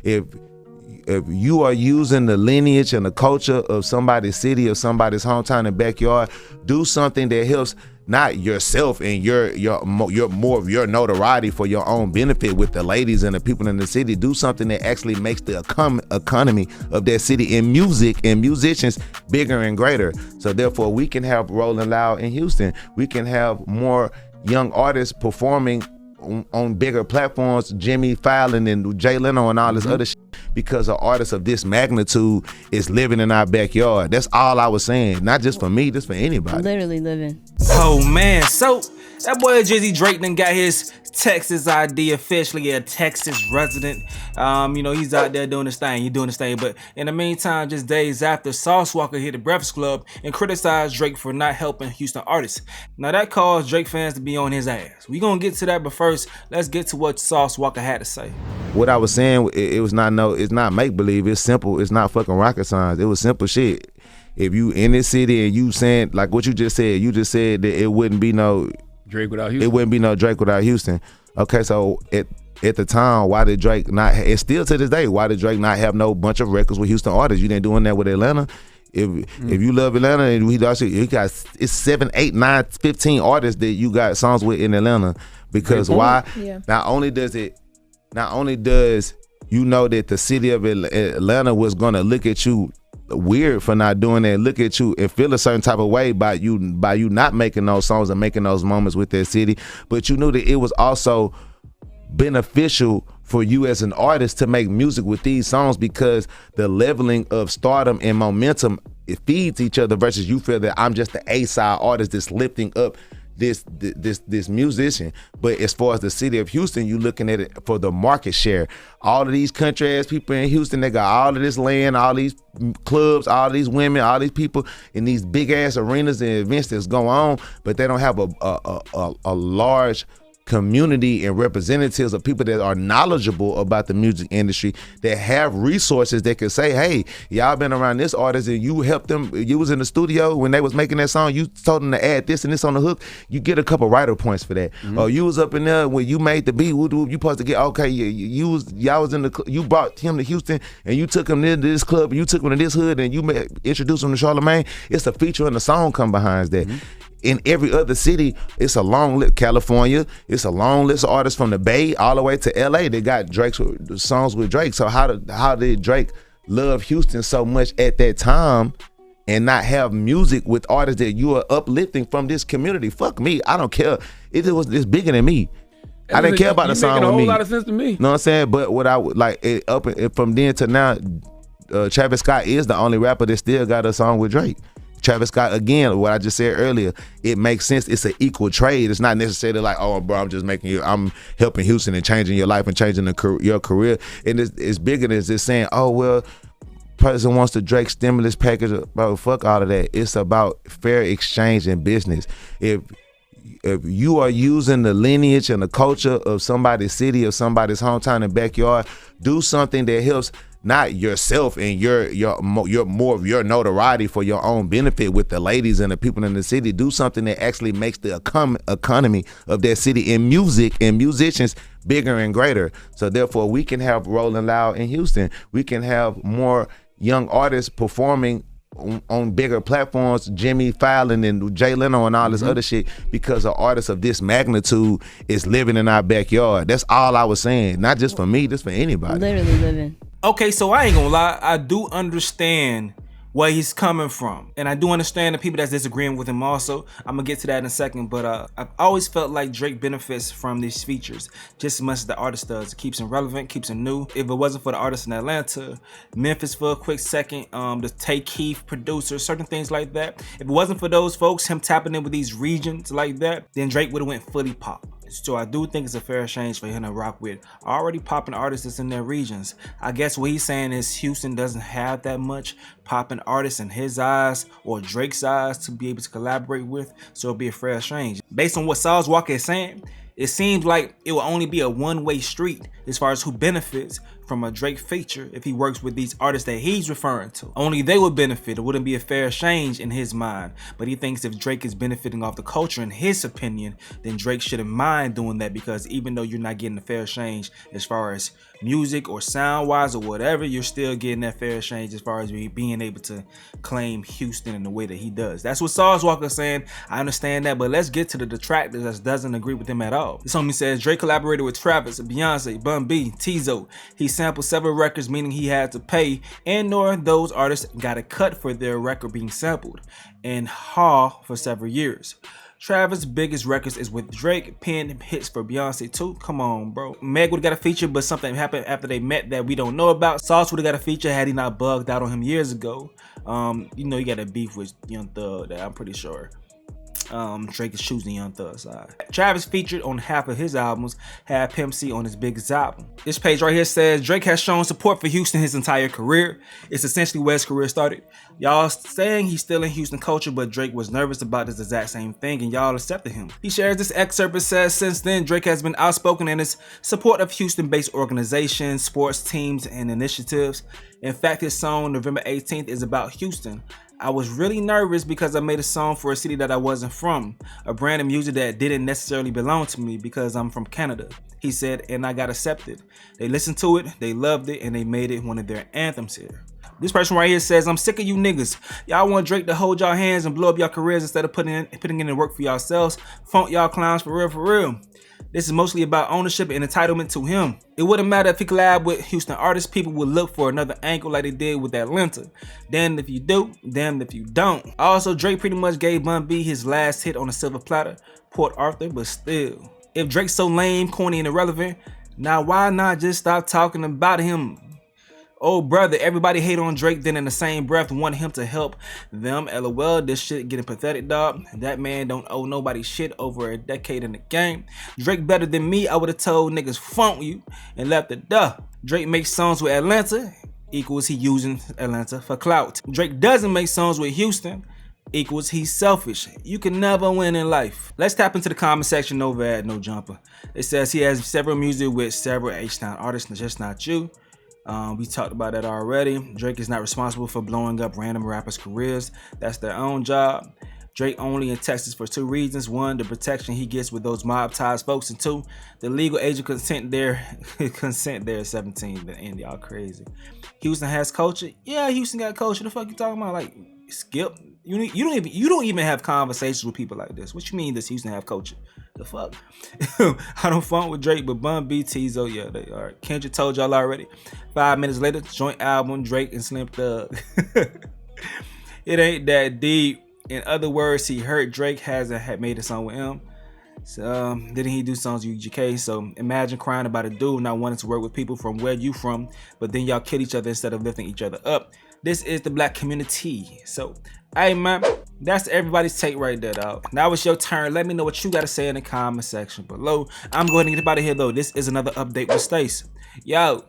If you are using the lineage and the culture of somebody's city or somebody's hometown and backyard, do something that helps not yourself and your more of your notoriety for your own benefit with the ladies and the people in the city. Do something that actually makes the economy of that city in music and musicians bigger and greater. So therefore, we can have Rolling Loud in Houston. We can have more young artists performing on bigger platforms, Jimmy Fallon and Jay Leno and all this other shit, because an artist of this magnitude is living in our backyard. That's all I was saying. Not just for me, just for anybody. Literally living. Oh man, so that boy Drizzy Drake done got his Texas ID, officially a Texas resident. He's out there doing his thing, but in the meantime, just days after, Sauce Walka hit the Breakfast Club and criticized Drake for not helping Houston artists. Now that caused Drake fans to be on his ass. We gonna get to that, but first, let's get to what Sauce Walka had to say. What I was saying, it's not make-believe, it's simple, it's not fucking rocket science, it was simple shit. If you in this city and you saying, like what you just said that it wouldn't be no Drake without Houston. It wouldn't be no Drake without Houston. Okay, so at the time, why did Drake not? And still to this day, why did Drake not have no bunch of records with Houston artists? You didn't doing that with Atlanta. If you love Atlanta, and it's 7, 8, 9, 15 artists that you got songs with in Atlanta. Because why? Yeah. Not only does you know that the city of Atlanta was gonna look at you weird for not doing that, look at you and feel a certain type of way by you not making those songs and making those moments with that city, but you knew that it was also beneficial for you as an artist to make music with these songs, because the leveling of stardom and momentum, it feeds each other, versus you feel that I'm just the A-side artist that's lifting up this musician. But as far as the city of Houston, you looking at it for the market share. All of these country ass people in Houston, they got all of this land, all these clubs, all these women, all these people in these big ass arenas and events that's going on, but they don't have a large community and representatives of people that are knowledgeable about the music industry, that have resources that can say, hey, y'all been around this artist and you helped them, you was in the studio when they was making that song, you told them to add this and this on the hook, you get a couple writer points for that. Or you was up in there when you made the beat, you supposed to get, okay, y'all was in the, you brought him to Houston and you took him to this club, and you took him to this hood and you introduced him to Charlamagne. It's a feature in the song come behind that. In every other city, it's a long list. California, it's a long list of artists from the Bay all the way to LA. They got Drake's songs with Drake. So how did Drake love Houston so much at that time and not have music with artists that you are uplifting from this community? Fuck me, I don't care. It's bigger than me. I didn't care about the song with me. Making a whole lot of sense to me. Know what I'm saying? But what I would like from then to now, Travis Scott is the only rapper that still got a song with Drake. Travis Scott, again, what I just said earlier, it makes sense. It's an equal trade. It's not necessarily like, oh, bro, I'm helping Houston and changing your life and changing your career. And it's bigger than just saying, oh, well, person wants the Drake stimulus package. Bro, fuck all of that. It's about fair exchange in business. If you are using the lineage and the culture of somebody's city or somebody's hometown and backyard, do something that helps not yourself and your more of your notoriety for your own benefit with the ladies and the people in the city. Do something that actually makes the economy of that city in music and musicians bigger and greater. So therefore, we can have Rolling Loud in Houston. We can have more young artists performing on bigger platforms, Jimmy Fallon and Jay Leno and all this other shit, because an artist of this magnitude is living in our backyard. That's all I was saying. Not just for me, just for anybody. Literally living. Okay, so I ain't gonna lie, I do understand where he's coming from, and I do understand the people that's disagreeing with him also. I'm gonna get to that in a second, but I've always felt like Drake benefits from these features just as much as the artist does. It keeps him relevant, keeps him new. If it wasn't for the artists in Atlanta, Memphis for a quick second, the Tay Keith producer, certain things like that, if it wasn't for those folks, him tapping in with these regions like that, then Drake would have went fully pop. So I do think it's a fair exchange for him to rock with already popping artists that's in their regions. I guess what he's saying is Houston doesn't have that much popping artists in his eyes or Drake's eyes to be able to collaborate with, so it'll be a fair exchange. Based on what Sauce Walka is saying, it seems like it will only be a one-way street as far as who benefits from a Drake feature if he works with these artists that he's referring to. Only they would benefit. It wouldn't be a fair exchange in his mind. But he thinks if Drake is benefiting off the culture, in his opinion, then Drake shouldn't mind doing that, because even though you're not getting a fair exchange as far as music or sound wise or whatever, you're still getting that fair exchange as far as being able to claim Houston in the way that he does. That's what Walka saying. I understand that, but let's get to the detractors that doesn't agree with him at all. This homie says Drake collaborated with Travis, Beyonce, Bun B, Tizo. He sampled several records, meaning he had to pay, and nor those artists got a cut for their record being sampled and haul for several years. Travis' biggest records is with Drake, penned hits for Beyonce too. Come on, bro. Meg would've got a feature, but something happened after they met that we don't know about. Sauce would've got a feature had he not bugged out on him years ago. You know, he got a beef with Young Thug that I'm pretty sure Drake is choosing Young Thug's side. Travis featured on half of his albums, had Pimp C on his biggest album. This page right here says Drake has shown support for Houston his entire career. It's essentially where his career started. Y'all saying he's still in Houston culture, but Drake was nervous about this exact same thing and y'all accepted him. He shares this excerpt and says since then Drake has been outspoken in his support of Houston-based organizations, sports teams, and initiatives. In fact, his song November 18th is about Houston. I was really nervous because I made a song for a city that I wasn't from, a brand of music that didn't necessarily belong to me because I'm from Canada. He said, and I got accepted. They listened to it, they loved it, and they made it one of their anthems here. This person right here says, I'm sick of you niggas. Y'all want Drake to hold y'all hands and blow up y'all careers instead of putting in the work for yourselves. Funk y'all clowns for real, for real. This is mostly about ownership and entitlement to him. It wouldn't matter if he collabed with Houston artists, people would look for another angle like they did with Atlanta. Damned if you do, damned if you don't. Also, Drake pretty much gave Bun B his last hit on a silver platter, Port Arthur, but still. If Drake's so lame, corny, and irrelevant, now why not just stop talking about him? Oh brother, everybody hate on Drake, then in the same breath want him to help them. LOL, this shit getting pathetic, dog. That man don't owe nobody shit over a decade in the game. Drake better than me, I would've told niggas funk you and left it duh. Drake makes songs with Atlanta, equals he using Atlanta for clout. Drake doesn't make songs with Houston, equals he's selfish. You can never win in life. Let's tap into the comment section over at No Jumper. It says he has several music with several H-Town artists, just not you. We talked about that already. Drake is not responsible for blowing up random rappers' careers. That's their own job. Drake only in Texas for two reasons. One, the protection he gets with those mob ties folks. And two, the legal age of consent there is 17. And y'all crazy. Houston has culture. Yeah, Houston got culture. The fuck you talking about? Like, Skip? You don't even have conversations with people like this. What you mean does Houston have culture? The fuck? I don't funk with Drake, but Bun B, Tizo, yeah, they are. Kendrick told y'all already. 5 minutes later, joint album, Drake and Slim Thug. It ain't that deep. In other words, he heard Drake had made a song with him. So didn't he do songs with UGK? So imagine crying about a dude not wanting to work with people from where you from, but then y'all kill each other instead of lifting each other up. This is the black community. So, hey man, that's everybody's take right there, dog. Now it's your turn. Let me know what you got to say in the comment section below. I'm going to get up out of here though. This is another update with Stace. Yo.